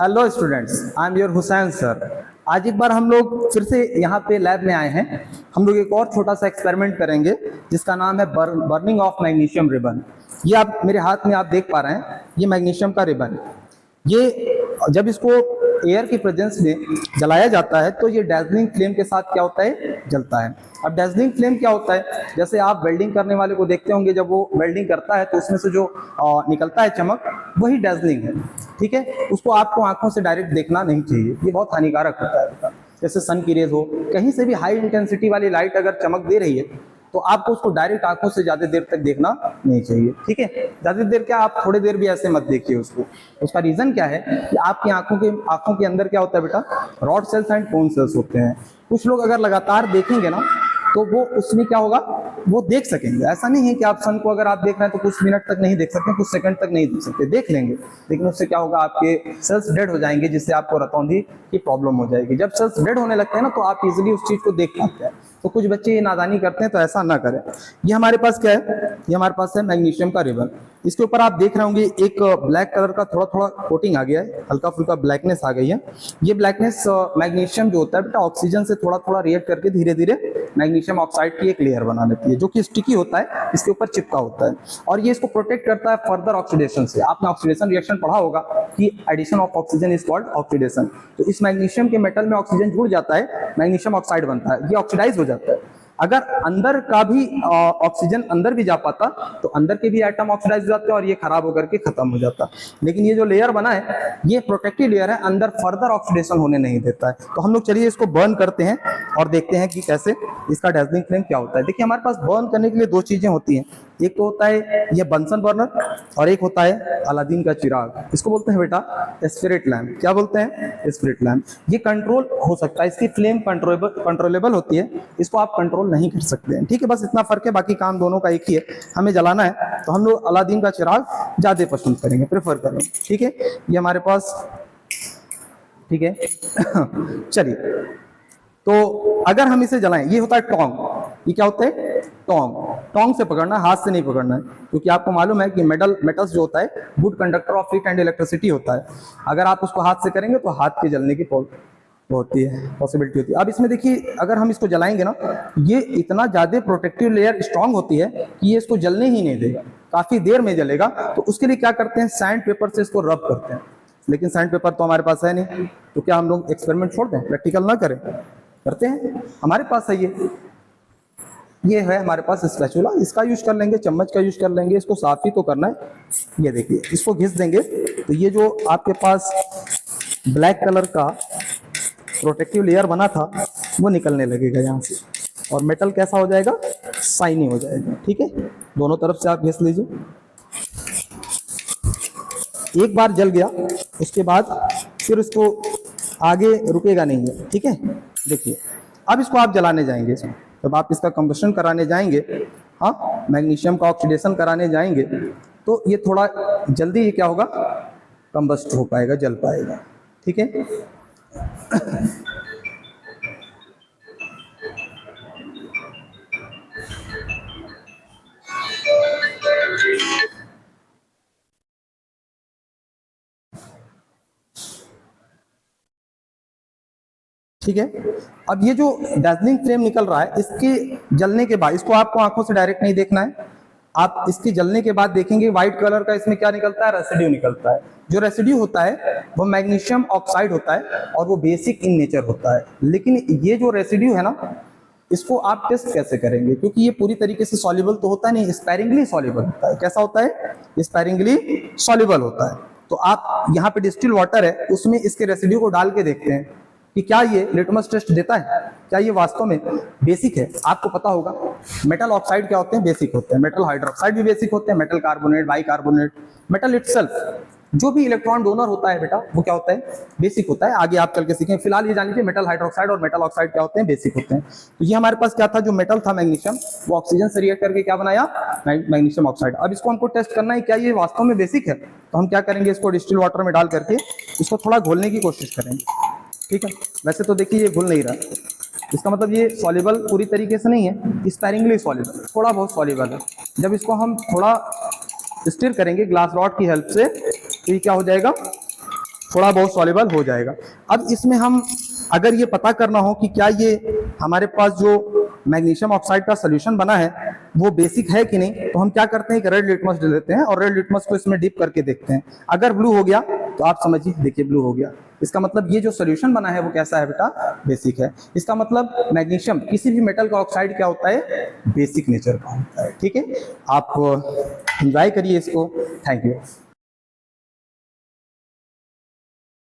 Hello students, I am your Hussain sir. आज एक बार हम लोग फिर से यहाँ पे लैब में आए हैं। हम लोग एक और छोटा सा एक्सपेरिमेंट करेंगे जिसका नाम है बर्निंग ऑफ मैग्नीशियम रिबन। ये आप मेरे हाथ में आप देख पा रहे हैं, ये मैग्नीशियम का रिबन। ये जब इसको एयर की प्रेजेंस में जलाया जाता है तो ये डैजलिंग फ्लेम के साथ क्या होता है, जलता है। अब डैजलिंग फ्लेम क्या होता है, जैसे आप वेल्डिंग करने वाले को देखते होंगे, जब वो वेल्डिंग करता है तो उसमें से जो निकलता है चमक, वही डैजलिंग है। ठीक है, उसको आपको आंखों से डायरेक्ट देखना नहीं चाहिए, ये बहुत हानिकारक होता है। जैसे सन की रेज हो, कहीं से भी हाई इंटेंसिटी वाली लाइट अगर चमक दे रही है तो आपको उसको डायरेक्ट आंखों से ज्यादा देर तक देखना नहीं चाहिए। ठीक है, ज्यादा देर क्या, आप थोड़ी देर भी ऐसे मत देखिए उसको। उसका रीजन क्या है कि आपकी आंखों के अंदर क्या होता है बेटा, rod sales and cone cells होते हैं। कुछ लोग अगर लगातार देखेंगे ना तो वो उसमें क्या होगा, वो देख सकेंगे। ऐसा नहीं है कि आप सन को अगर आप देख रहे हैं तो कुछ मिनट तक नहीं देख सकते, कुछ सेकंड तक नहीं देख सकते, देख लेंगे, लेकिन उससे क्या होगा, आपके सेल्स डेड हो जाएंगे, जिससे आपको रतौंधी की प्रॉब्लम हो जाएगी। जब सेल्स डेड होने लगते हैं ना तो आप इजीली उस चीज को देख पाते हैं। तो कुछ बच्चे ये नादानी करते हैं, तो ऐसा ना करें। ये हमारे पास क्या है, ये हमारे पास है मैग्नीशियम का रिबन। इसके ऊपर आप देख रहे होंगे एक ब्लैक कलर का थोड़ा थोड़ा कोटिंग आ गया है, हल्का फुल्का ब्लैकनेस आ गई है। ये ब्लैकनेस मैग्नीशियम जो होता है बेटा, ऑक्सीजन से थोड़ा थोड़ा रिएक्ट करके धीरे धीरे मैग्नीशियम ऑक्साइड की एक लेयर बना लेती है, जो कि स्टिकी होता है, इसके ऊपर चिपका होता है, और ये इसको प्रोटेक्ट करता है फर्दर ऑक्सीडेशन से। आपने ऑक्सीडेशन रिएक्शन पढ़ा होगा कि addition of oxygen is called oxidation. तो इस मैग्नीशियम के मेटल में ऑक्सीजन जुड़ जाता है, मैग्नीशियम ऑक्साइड बनता है, ये ऑक्सीडाइज हो जाता है। अगर अंदर का भी ऑक्सीजन अंदर भी जा पाता तो अंदर के भी एटम ऑक्सीडाइज हो जाते हैं और ये खराब होकर के खत्म हो जाता। लेकिन ये जो लेयर बना है, ये प्रोटेक्टिव लेयर है, अंदर फर्दर ऑक्सीडेशन होने नहीं देता है। तो हम लोग चलिए इसको बर्न करते हैं और देखते हैं कि कैसे इसका डैजलिंग फ्लेम क्या होता है। देखिए, हमारे पास बर्न करने के लिए दो चीजें होती हैं, एक तो होता है ये बंसन बर्नर और एक होता है अलादीन का चिराग। इसको बोलते हैं बेटा स्पिरिट लैम्प। क्या बोलते हैं, स्पिरिट लैम्प। ये कंट्रोल हो सकता है, इसकी फ्लेम कंट्रोलेबल होती है, इसको आप कंट्रोल नहीं कर सकते हैं। ठीक है, बस इतना फर्क है, बाकी काम दोनों का एक ही है। हमें जलाना है तो हम लोग अलादीन का चिराग ज्यादा पसंद करेंगे, प्रेफर करेंगे। ठीक है, ये हमारे पास, ठीक है। चलिए, तो अगर हम इसे जलाएं, ये होता है टोंग। ये क्या होता है, टोंग। टोंग से पकड़ना है, हाथ से नहीं पकड़ना है, क्योंकि आपको मालूम है कि मेटल्स जो होता है good conductor of heat and electricity होता है। अगर आप उसको हाथ से करेंगे तो हाथ के जलने की होती है, पॉसिबिलिटी होती है। अब इसमें देखिए, अगर हम इसको जलाएंगे ना, ये इतना ज्यादा प्रोटेक्टिव लेयर स्ट्रांग होती है कि ये इसको जलने ही नहीं देगा, काफी देर में जलेगा। तो उसके लिए क्या करते हैं, सैंड पेपर से इसको रब करते हैं। लेकिन सैंड पेपर तो हमारे पास है नहीं, तो क्या हम लोग एक्सपेरिमेंट छोड़ दें, प्रैक्टिकल ना करें? करते हैं, हमारे पास है ये है हमारे पास स्पैचुला, इसका यूज कर लेंगे, चम्मच का यूज कर लेंगे। इसको साफ ही तो करना है। ये देखिए, इसको घिस देंगे तो ये जो आपके पास ब्लैक कलर का प्रोटेक्टिव लेयर बना था वो निकलने लगेगा यहाँ से, और मेटल कैसा हो जाएगा, शाइनी हो जाएगा। ठीक है, दोनों तरफ से आप घिस लीजिए। एक बार जल गया, उसके बाद फिर इसको आगे रुकेगा नहीं है। ठीक है, देखिए, अब इसको आप जलाने जाएंगे, जब आप इसका कंबशन कराने जाएंगे, हाँ, मैग्नीशियम का ऑक्सीडेशन कराने जाएंगे, तो ये थोड़ा जल्दी ये क्या होगा, कंबस्ट हो पाएगा, जल पाएगा। ठीक है, ठीक है। अब ये जो डैजलिंग फ्लेम निकल रहा है, इसके जलने के बाद, इसको आपको आंखों से डायरेक्ट नहीं देखना है, आप इसके जलने के बाद देखेंगे व्हाइट कलर का इसमें क्या निकलता है, रेसिड्यू निकलता है। जो रेसिड्यू होता है वो मैग्नीशियम ऑक्साइड होता है और वो बेसिक इन नेचर होता है। लेकिन ये जो रेसिड्यू है ना, इसको आप टेस्ट कैसे करेंगे, क्योंकि ये पूरी तरीके से सॉल्युबल तो होता नहीं, स्पैरिंगली सॉल्युबल होता है। कैसा होता है, स्पैरिंगली सॉल्युबल होता है। तो आप यहाँ पे डिस्टिल वाटर है, उसमें इसके रेसिड्यू को डाल के देखते हैं कि क्या ये लिटमस टेस्ट देता है, क्या ये वास्तव में बेसिक है। आपको पता होगा मेटल ऑक्साइड क्या होते हैं, बेसिक होते हैं। मेटल हाइड्रोक्साइड भी बेसिक होते हैं, metal carbonate, bicarbonate, metal itself जो भी इलेक्ट्रॉन डोनर होता है बेटा, वो क्या होता है, बेसिक होता है। आगे आप चल के सीखें, फिलहाल ये जान लीजिए मेटल हाइड्रोक्साइड और मेटल ऑक्साइड क्या होते हैं, बेसिक होते हैं। तो ये हमारे पास क्या था, जो मेटल था मैग्नीशियम, वो ऑक्सीजन से रिएक्ट करके क्या बनाया, मैग्नीशियम ऑक्साइड। अब इसको हमको टेस्ट करना है क्या ये वास्तव में बेसिक है। तो हम क्या करेंगे, इसको डिस्टिल वाटर में डाल करके इसको थोड़ा घोलने की कोशिश करेंगे। ठीक है, वैसे तो देखिए ये घुल नहीं रहा, इसका मतलब ये सॉल्युबल पूरी तरीके से नहीं है, स्पैरिंगली सॉल्युबल, थोड़ा बहुत सॉल्युबल है। जब इसको हम थोड़ा स्टिर करेंगे ग्लास रॉड की हेल्प से, तो ये क्या हो जाएगा, थोड़ा बहुत सॉल्युबल हो जाएगा। अब इसमें हम अगर ये पता करना हो कि क्या ये हमारे पास जो मैग्नीशियम ऑक्साइड का सोल्यूशन बना है वो बेसिक है कि नहीं, तो हम क्या करते हैं कि रेड लिटमस ले लेते हैं और रेड लिटमस को इसमें डिप करके देखते हैं। अगर ब्लू हो गया तो आप समझिए, देखिए ब्लू हो गया, इसका मतलब ये जो सोल्यूशन बना है वो कैसा है बेटा, बेसिक है। इसका मतलब मैग्नीशियम किसी भी मेटल का ऑक्साइड क्या होता है, बेसिक नेचर का होता है। ठीक है, आप एंजॉय करिए इसको। Thank you.